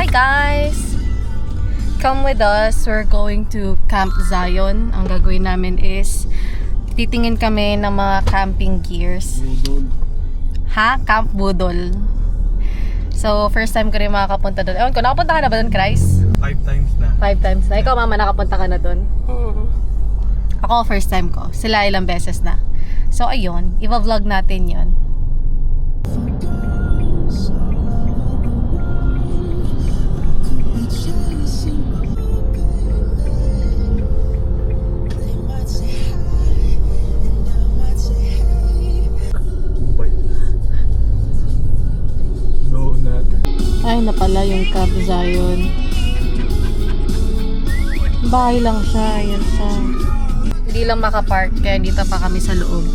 Hi guys! Come with us. We're going to Camp Zion. Ang gagawin namin is titingin kami ng mga camping gears. Budol. Ha? Camp Budol. So, first time ko rin makakapunta doon. Ewan ko, nakapunta ka na ba doon, Chris? 5 times na. 5 times na. Ikaw, mama, nakapunta ka na doon? Ako, first time ko. Sila ilang beses na. So, ayun. Iba-vlog natin yon. No, not. Ay, na pala yung Camp Zion. Bahay lang siya. Ayan siya. Hindi lang makapark, kaya dito pa kami sa loob.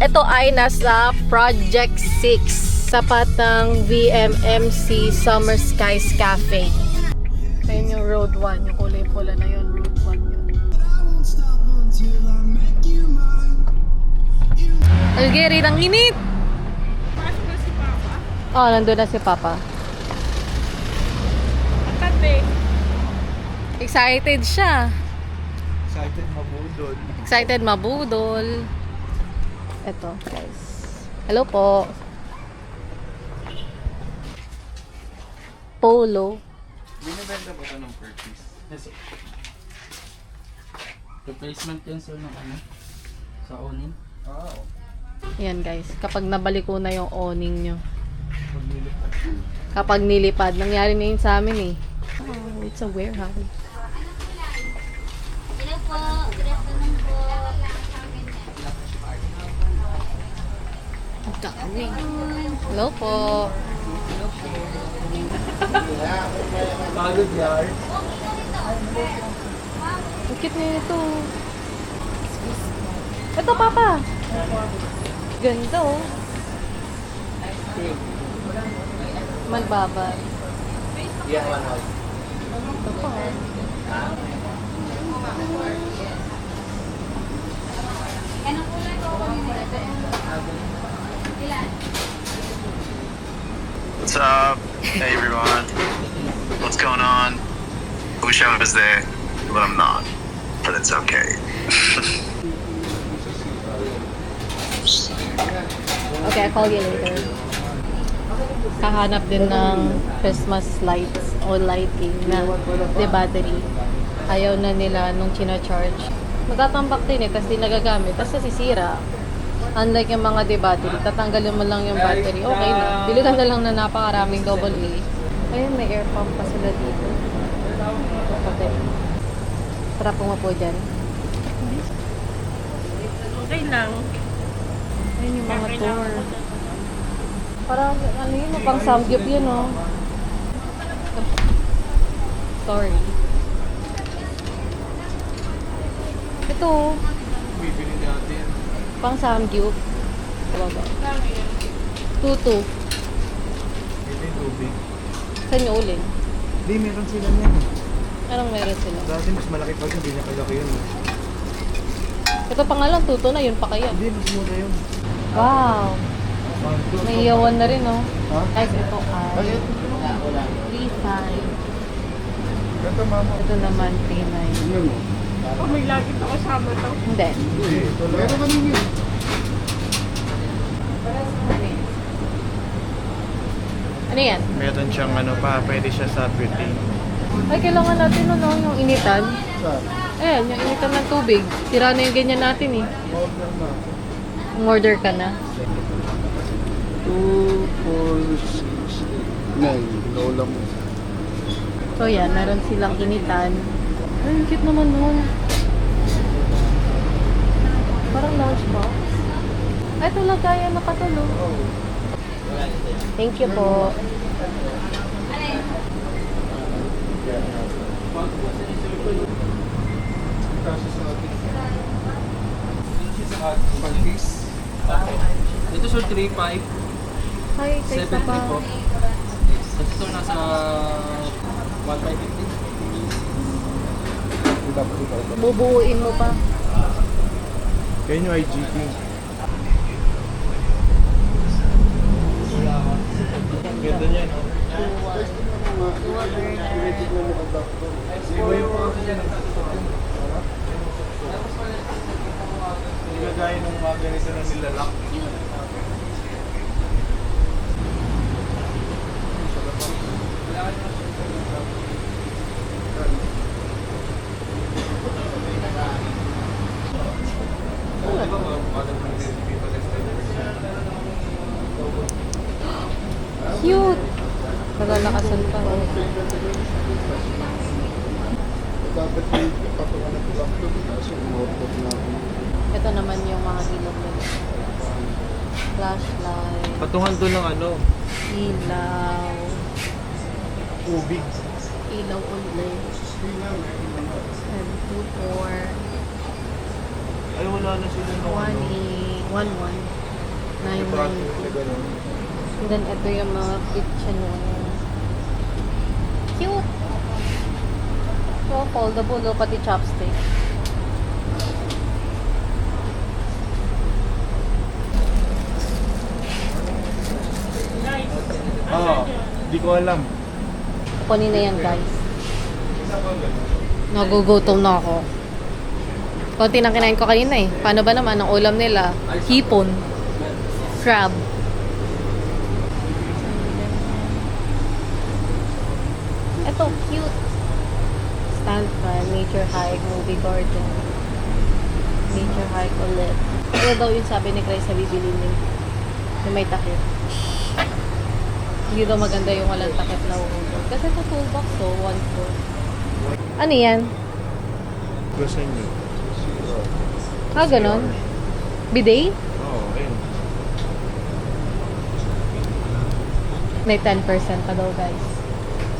Ito ay nasa Project 6 sa patang VMMC Summer Skies Cafe. Ayun yung Road 1. Yung kulay pula na yun. Road 1 yun. Algeri, ang init! Oh, nandun na si Papa. Excited siya. Excited mabudol. Excited mabudol. Eto, guys. Hello po. Polo. Binibenta ba ito ng per piece? Yes, sir. Replacement yan sir ng ano? Sa awning. Wow. Yan guys, kapag nabaliko na yung awning nyo. Paglilipat. Kapag nilipad, nangyari na yun sa amin eh. Oh, it's a warehouse. Hello po. Good afternoon po. Ang dami. Hello po. Pagod yard. Ang cute na ito. Ito, Papa. Ganda oh. Malbaba. Yeah, one. Ito pa. Anong kulay po kami nito? Ilan? What's up? Hey everyone. What's going on? Wish I was there, but I'm not. But it's okay. Okay, I'll call you later. Kahanap din ng Christmas lights o lighting na the battery. Ayaw na nila nung china-charge. Matatambak din eh, tapos di nagagamit. Tapos nasisira. Unlike yung mga de battery, tatanggalin mo lang yung battery. Okay na. Bili ka na lang na napakaraming AA. Ayun, may air pump pa sila dito. Okay. Tara po dyan. Okay lang. Ayun yung mga tour. Parang, ano yun, pang samgyup yun, oh. Sorry. Ito, Bibili natin. pang samgyup. Talaga. Tutu. Ito yung tubig. Saan nyo uling? Hindi, meron sila niyan. Anong meron sila? Dati mas malaki pa yun, hindi na kalaki yun. Ito pa nga lang, tutu na, yun pa kaya. Hindi, mas mura yun. Wow! May iyawan na rin, oh. Ha? Guys, ito ay Bakit? 3.5. Ganito mama. Ito naman, 3.9. Oh, may lagi pa kasama to. Hindi. Meron kami yun. Ano yan? Meron siyang ano pa, pwede siya sa building. Ay, kailangan natin, ano, yung initan. Saan? Ayan, yung initan ng tubig. Tira na yung ganyan natin, eh. Order na. Order ka na. 2, 4, 6, 9. Lola mo. So, yan. Meron silang initan. Ay, ang cute naman nun. Parang lunchbox. Ay, ito lang kaya nakatulog. Thank you po. Ito sir 3.5. Hi, thanks 7.3 pa. po. At ito nasa 1.550. Bubuuin mo pa. Kaya yung IGP. Ganda niya, no? Dual burner. Hindi ka gaya ng mga ganito na nilalak. Cute! Nalalakasan pa. Dapat yung patukan ng laptop kasi umortot na ako. Ito naman yung mga ilog nila. Flashlight, Patungan doon ng ano, ilaw, ubig. ilaw ulit. And 2, 4, Ay, wala na sila ng 1, 1, 990. And then ito yung mga kitchenware. Cute! So, foldable, no? Pati chopstick. Di ko alam. Kunin na yan, guys. Nagugutom na ako. Konti na kinain ko kanina eh. Paano ba naman ang ulam nila? Hipon. Crab. Ito, cute. Stand fan, nature hike, movie garden. Nature hike ulit. Ito daw yung sabi ni Chris sa bibili niya. Yung may takip. Hindi daw maganda yung walang takip na uubos. Kasi sa toolbox to, 1/4. Ano yan? Gusto nyo? Ah, ganon? Bidet? Oo, ayun. May 10% pa daw, guys.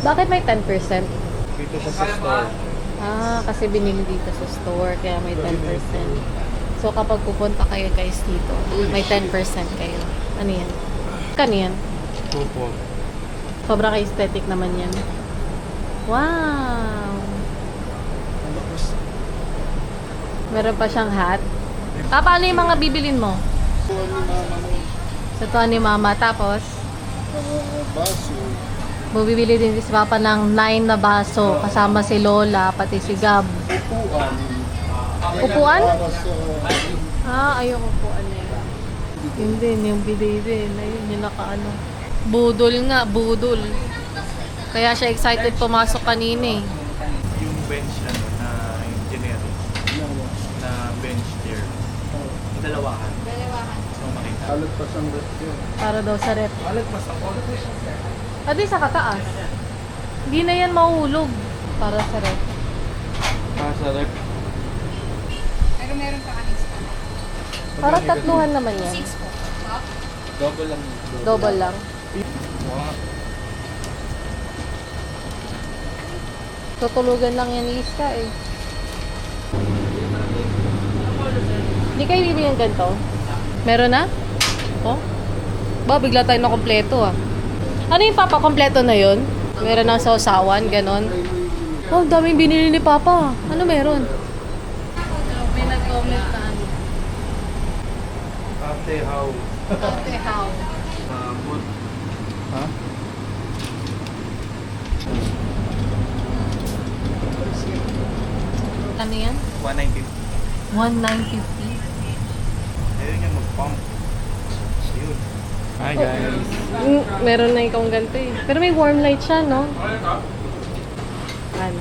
Bakit may 10%? Dito siya sa store. Ah, kasi binili dito sa store, kaya may 10%. So, kapag pupunta kayo, guys, dito, may 10% kayo. Ano yan? Kano yan? Opo. Sobrang aesthetic naman yan. Wow! Meron pa siyang hat. Ah, paano yung mga bibilin mo? Sa tuwa ni Mama. Tapos, Baso. bumibili din si Papa ng 9 na baso. Kasama si Lola, pati si Gab. Upuan. Upuan? Para sa... Ayoko upuan niya. Yun din, yung bidet din. Ayun, yung nakaano. Budol nga, budol. Kaya siya excited pumasok kanina eh. Yung bench ano, na engineer. Na bench chair. Dalawahan. So makita. Alat pa sang rep yun. Para daw sa rep. Alat pa sang rep. Adi sa kataas. Hindi na yan mahulog. Para sa rep. Sa rep. Pero meron pa kami sa Para tatluhan naman yan. 6 po. Double lang. Double lang. Wow. Tutulugan lang yan ni Iska eh. Hindi kayo bibili ng ganito? Meron na? Oh? Ba, bigla tayo na kompleto ah. Ano yung Papa? Kompleto na yun? Meron ng sausawan, ganon. Oh, daming binili ni Papa. Ano meron? May nag-comment na ano. Ate, how? Ate, how? Good. Ha? Ano yan? 190. 1,950. Ayun yung mag-pump. Ayun. Hi guys. Meron na ikong ganito eh. Pero may warm light siya, no? Ano?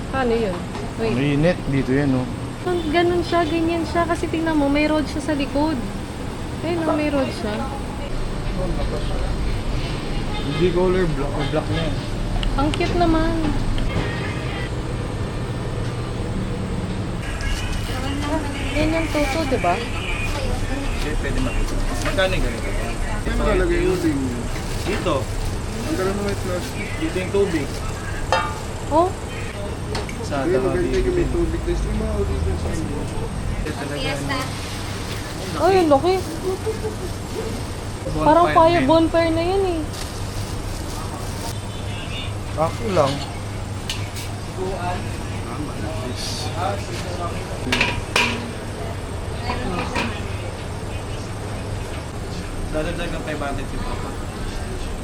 Paano yun? Wait. Mainit dito yan, no? Ganun siya, ganyan siya. Kasi tingnan mo, may rod siya sa likod. Ayun, no, may rod siya. Hindi color black or black na yan. Ang cute naman. Yan yung tuto, di ba? Okay, pwede makita. Magkano yung ganito? Ano lalagay yung ring? Dito. Ang gano'n na may plastic. Dito yung tubig. Oh, Sa dalawa dito. May tubig. Tapos yung mga dito sa inyo. Fiesta. oh, yung laki. Parang fire bonfire na yun eh. Ako lang. Dadagdag ng 500 si Papa.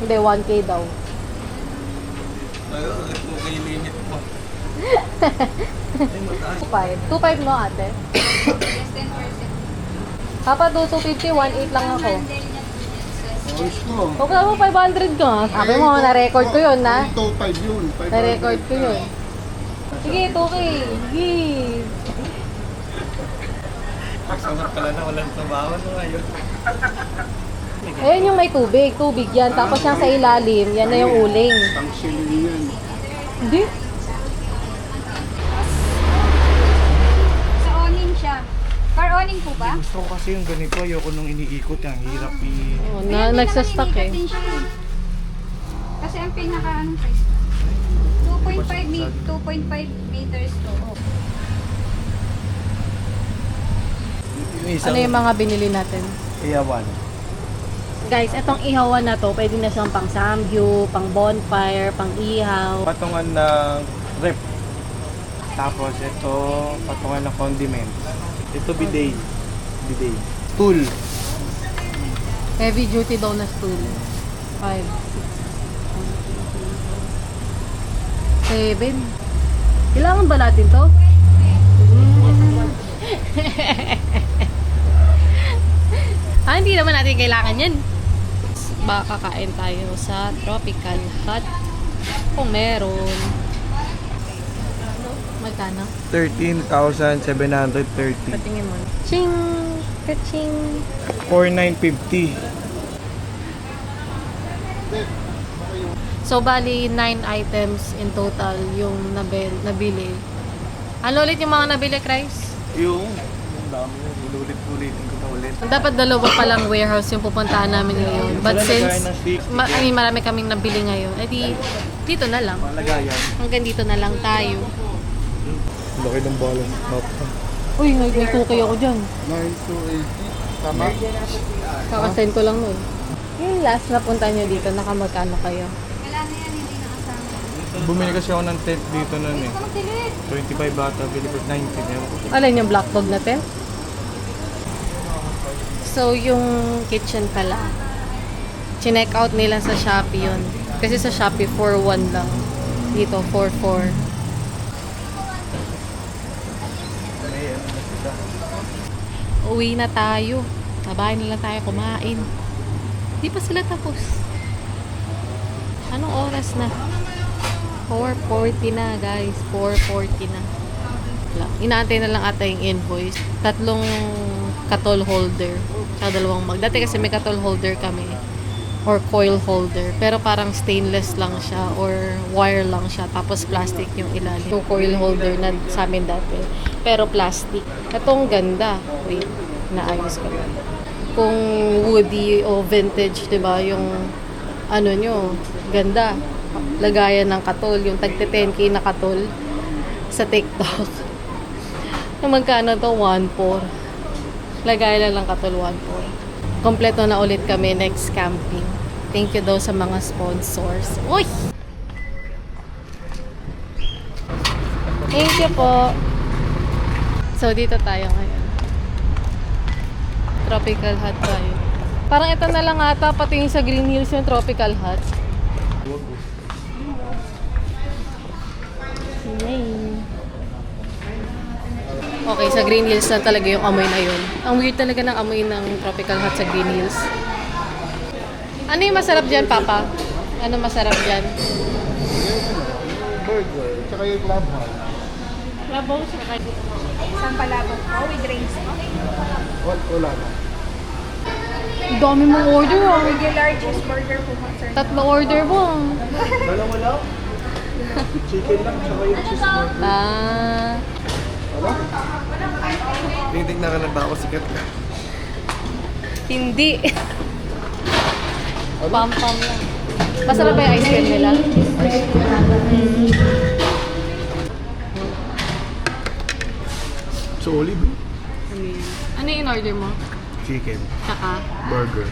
Hindi, 1K daw. Okay, limit mo. 2.5. 2.5 no, ate? Yes, 10%. Papa, 250, 1.8 lang ako. Bundle niya po yan sa Ayos mo. Okay mo, 500 ka. Sabi mo, na-record ko yun, na? 2.5 yun. 500. Na-record ko yun. Sige, 2K. Sige. Sarap pala na walang sabawan mo ngayon. Ayun yung may tubig. Tubig yan. Tapos yung sa ilalim, yan na yung uling. Ang siling yan. Hindi. Sa awning siya. Car awning po ba? Gusto ko kasi yung ganito. Ayoko nung iniikot. Ang hirap Oh, nagsastuck eh. Din siya eh. Kasi ang pinaka anong size? 2.5 meters to. Ano yung mga binili natin? Iyawan. Guys, itong ihawan na to, pwede na siyang pang samgyu, pang bonfire, pang ihaw. Patungan ng rep. Tapos ito, patungan ng condiment. Ito bidet. Bidet. Tool. Heavy duty daw na stool. 5, 6, 7. Kailangan ba natin to? Hindi naman natin kailangan yan. Baka kakain tayo sa Tropical Hut. Kung meron. Magkano? 13,730. Patingin mo. Ching! Kaching! 4,950. So, bali, 9 items in total yung nabili. Ano ulit yung mga nabili, Chris? Yung dami. Ulit-ulitin ko na ulit. Dapat dalawa palang warehouse yung pupuntahan namin ngayon. But Sila since nagkaya ng stick. marami kaming nabili ngayon, edi dito na lang. Malagayan. Hanggang dito na lang tayo. Laki ng balance map. Uy, nagtutukay ako dyan. 9 to 80. Tama? Kakasend ko lang nun. Yung last na punta nyo dito, nakamagkano kayo? Wala na yan, hindi nakasama. Bumili kasi ako ng tent dito nun eh. Magdilit! 25 bata, Pilipit 19. Ewan ko. Alin yung black dog natin? So, yung kitchen pala, chineck out nila sa Shopee yun. Kasi sa Shopee, 4.1 lang. Dito, 4.4. Uwi na tayo. Nabahay na lang tayo kumain. Di pa sila tapos. Anong oras na? 4:40 na, guys. 4:40 na. Inaantay na lang ata yung invoice. 3 katol holder. Tsaka 2 mag. Dati kasi may katol holder kami. Or coil holder. Pero parang stainless lang siya. Or wire lang siya. Tapos plastic yung ilalim. Yung coil holder na sa amin dati. Pero plastic. Itong ganda. Wait. Naayos ko. Kung woody o vintage, diba? Yung ano nyo. Ganda. Lagayan ng katol. Yung tagte 10K na katol. Sa TikTok. Yung magkano to? 1.4. Lagayan lang ng katol 1.4. Kompleto na ulit kami next camping. Thank you daw sa mga sponsors. Uy! Thank you po. So, dito tayo ngayon. Tropical Hut tayo. Parang ito na lang ata, pati yung sa Green Hills yung Tropical Hut. Yay! Okay, sa Green Hills na talaga yung amoy na yun. Ang weird talaga ng amoy ng Tropical Hut sa Green Hills. Ano yung masarap dyan, Papa? Ano masarap dyan? Burger. Tsaka yung clubhouse. Labaw sa Isang palabok po with drinks po. Wala na. dami mong order, ah. Regular cheeseburger po po, sir. 3 order mo. Dalawa lang? Chicken lang, tsaka yung cheeseburger. Ah. Tinitignan ka lang ba ako sikat ka? Hindi. Pam-pam lang. Masarap ba yung ice cream nila? Solid. Ano yung in-order mo? Chicken. Tsaka? Burger.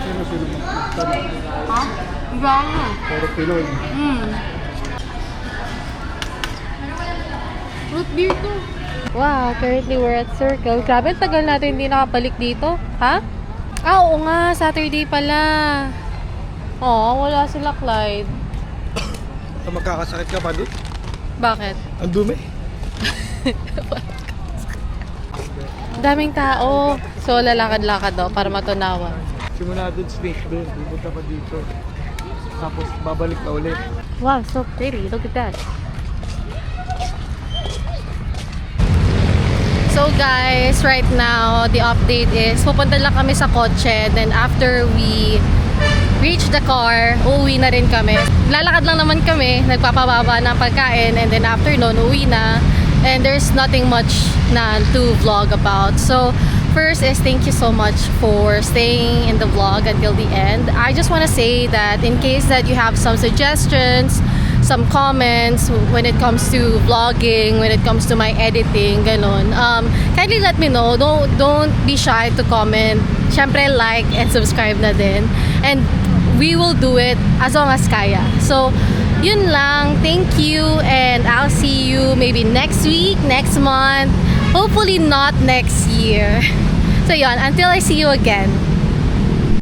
Sino magtanong? Ha? Gano? Puro Pinoy. Root beer to. Wow, currently we're at Circle. Grabe, tagal natin hindi nakabalik dito. Ha? Ah, oo nga. Saturday pala. Oo, wala sila Clyde. Magkakasakit ka pa doon? Bakit? Ang dumi. Daming tao. So, lalakad-lakad daw para matunawan. Simula doon snake doon. Pupunta pa dito. Tapos babalik na ulit. Wow, so pretty. Look at that. So guys, right now, the update is pupunta lang kami sa kotse. Then after we reach the car, uuwi na rin kami. Lalakad lang naman kami, nagpapababa ng pagkain. And then after nun, uwi na. And there's nothing much na to vlog about. So first is thank you so much for staying in the vlog until the end. I just want to say that in case that you have some suggestions, some comments when it comes to vlogging, when it comes to my editing, ganon, kindly let me know. Don't be shy to comment. Syempre like and subscribe na din. And we will do it as long as kaya. So yun lang. Thank you and I'll see you maybe next week, next month. Hopefully not next year. So yun, until I see you again.